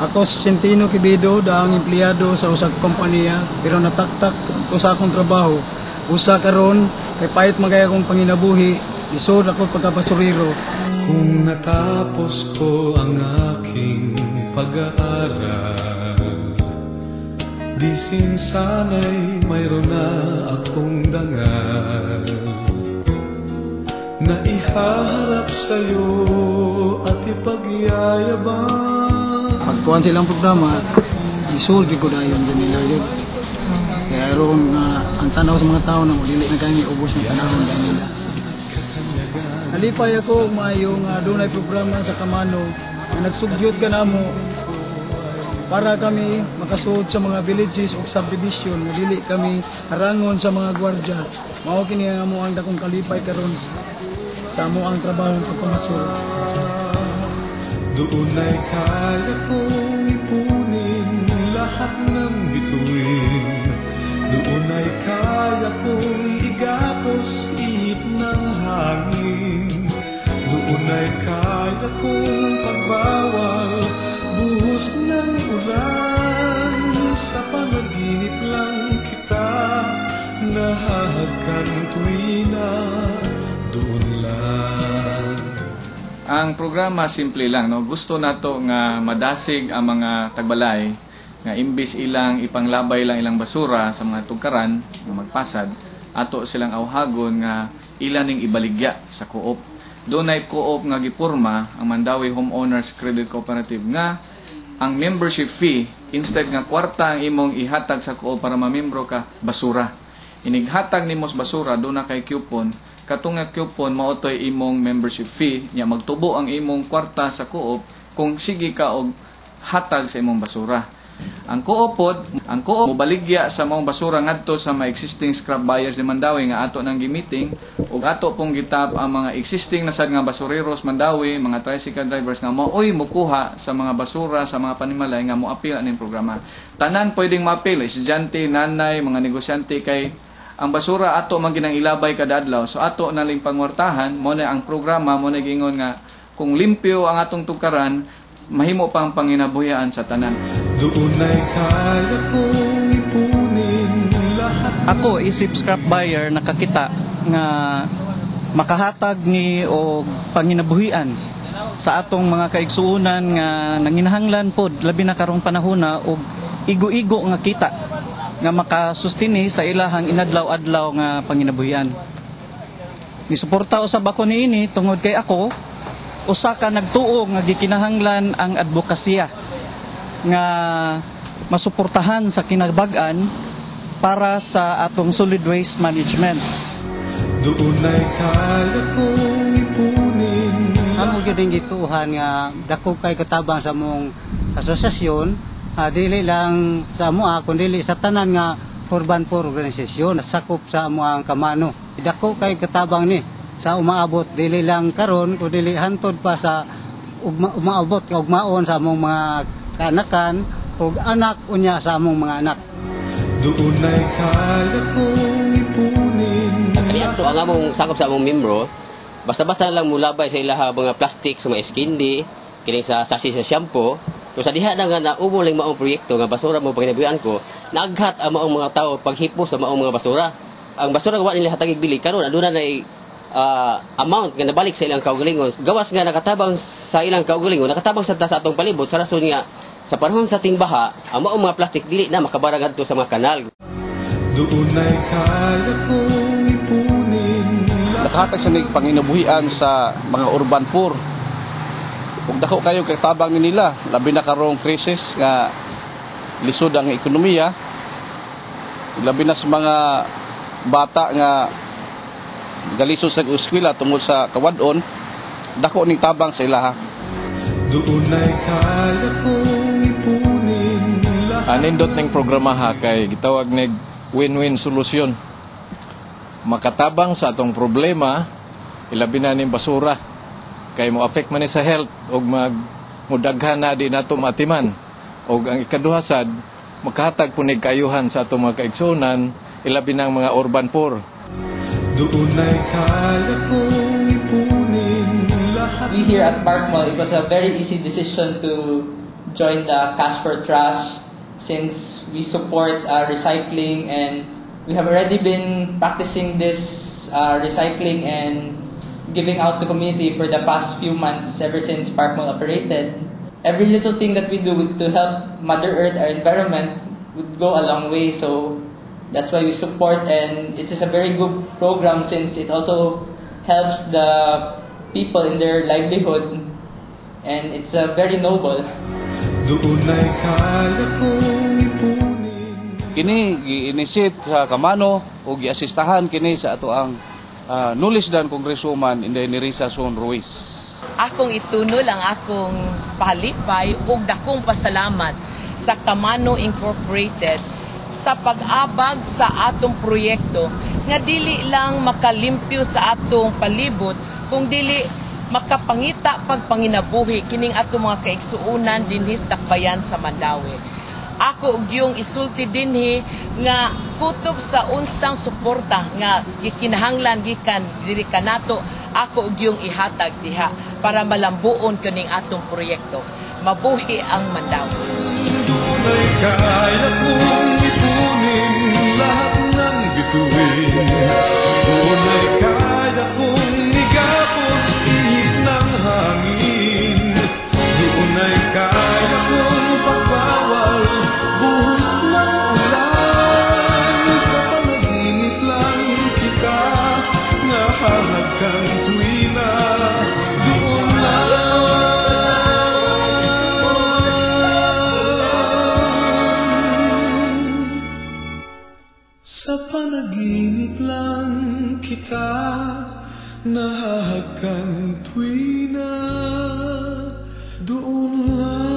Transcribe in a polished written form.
Ako si Centino Kibido, daang empleyado sa usag kompanya, pero nataktak usa akong trabaho. Usa karon kay pait magay akong panginabuhi, isod ako pagkabasurero. Kung natapos ko ang aking pag-aaral, di sana'y mayroon na akong dangal na ihaharap sa'yo at ipagyayabang. Pagkuhan silang programa, isod ko dayon din nila yun. Kaya aron ang tanaw sa mga tao na dili na kami ubos ng panahon nila. Nalipay ako maayo nga dunay programa sa Kamano na nagsugyot ka namo para kami makasuod sa mga villages o subdivision na dili kami harangon sa mga gwardya. Mao kini nga mo ang dakong kalipay karon sa amo ang trabaho ng pagpamasura. Doon ay kaya kong ipunin lahat ng bituin. Doon ay kaya kong igapos ihip ng hangin. Doon ay kaya kong pagbawal buhos ng ulan. Sa panaginip lang kita nahahagkan tuwina. Doon lang. Ang programa simple lang, no? Gusto nato nga madasig ang mga tagbalay nga imbis ilang ipanglabay lang ilang basura sa mga tugkaran nga magpasad, ato silang awhagon nga ilan ning ibaligya sa co-op. Doon ay co-op nga gipurma ang Mandawi Homeowners Credit Cooperative nga ang membership fee instead nga kwarta ang imong ihatag sa co-op para mamembro ka, basura. Inighatag nimos basura doon na kay coupon. Katong nga coupon maotoy imong membership fee nya magtubo ang imong kwarta sa co-op kung sige ka og hatag sa imong basura. Ang co-op mobaligya sa mong basura ngadto sa mga existing scrap buyers ni Mandawi nga ato nang gimiting ug ato pong gitap ang mga existing na sad nga basureros Mandawi, mga tricycle drivers nga moy mukuha sa mga basura sa mga panimalay nga moapil aning programa. Tanan pwedeng maapil, estudyante, nanay, mga negosyante kay ang basura ato man ginang ilabay kada adlaw. So ato naling pangwartahan mo na ang programa mo na gingon nga kung limpyo ang atong tukaran mahimo pang panginabuhian sa tanan. Doon ay kaya kong ipunin lahat. Ako isip scrap buyer nakakita nga makahatag ni og panginabuhian sa atong mga kaigsuonan nga nanginahanglan pod labi na karong panahona og igo-igo nga kita nga makasustini sa ilahang inadlaw-adlaw nga panginabuhian. Nisuporta usab ako niini tungod kay ako usa ka nagtuo nga gikinahanglan ang advokasya nga masuportahan sa kinabag-an para sa atong solid waste management. Doon ay kaya kong ipunin. Amo gyud ning gituhan nga dako kay katabang sa mong asosasyon. Dili lang sa amoa kundi sa tanan nga urban poor organisasyon sakop sa amo ang Kamano. Dako kay katabang ni sa umaabot dili lang karon kundi hantod pa sa umaabot kay ugmaon sa among mga kanakan ug anak unya sa among mga anak. Doon ay kaya kong ipunin. Kaniadto ang among sakop sa among membro basta-basta lang mulabay sa ilaha mga plastic sa mga iskindi kini sa sachet sa shampoo. So sa diha na nga naubo lang maong proyekto nga basura mo paginabuhian ko, naaghat ang maong mga tao paghipo sa maong mga basura. Ang basura gawa nila hatagig bili karon aduna na amount nga nabalik sa ilang kaugalingon. Gawas nga nakatabang sa ilang kaugalingon, nakatabang sa atong palibot sa rason nga sa panahon sa tingbaha, ang maong mga plastic dili na makabarang adto sa mga kanal. Doon ay kaya kong ipunin. Nakahatag sa panginabuhian sa mga urban poor. Kung dako kayo katabang nila, labi na karong krisis nga lisod ang ekonomiya, labi na sa mga bata nga galisod sa eskwela tungod sa kawadon, dako ning tabang sa ilaha. Doon ay kaya kong ipunin. Anindot ning programa ha kay gitawag nig win-win solusyon. Makatabang sa atong problema, ilabi na ning basura. Kay mo affect man sa health og mudaghan na di nato matiman og ang ikaduha sad makahatag punig kaayuhan sa atong mga kaigsunan ilabi ng mga urban poor. Doon ay kaya kong ipunin lahat. We here at Park Mall, it was a very easy decision to join the Cash for Trash since we support recycling, and we have already been practicing this recycling and giving out to community for the past few months ever since Park Mall operated. Every little thing that we do to help Mother Earth, our environment, would go a long way. So that's why we support, and it's just a very good program since it also helps the people in their livelihood, and it's very noble. Doon ay kaya kong ipunin. Kini gi-initiate sa Kamano o gi-asistahan kini sa ato ang Nulisdan Congresswoman Inday Nerissa Son Ruiz. Akong itunol ang akong pahalipay ug dakong pasalamat sa Kamano Incorporated sa pag-abag sa atong proyekto nga dili lang makalimpyo sa atong palibot kung dili makapangita pagpanginabuhi kining atong mga kaigsuunan dinhi sa Dakbayan sa Mandawi. Ako ug yung isulti dinhi nga kutob sa unsang suporta nga gikinahanglan gikan diri kanato, ako ug yung ihatag diha para malambuon kining atong proyekto. Mabuhi ang Mandawi. Doon ay kaya kong ipunin lahat ng bituin. Doon ay kaya kong igapos ihip ng hangin. Doon ay kaya kong pagbawal buhos ng ulan. Sa panaginip lang kita nahahagkan tuwina. Doon lang. Sa panaginip lang kita nahahagkan tuwina. Doon lang.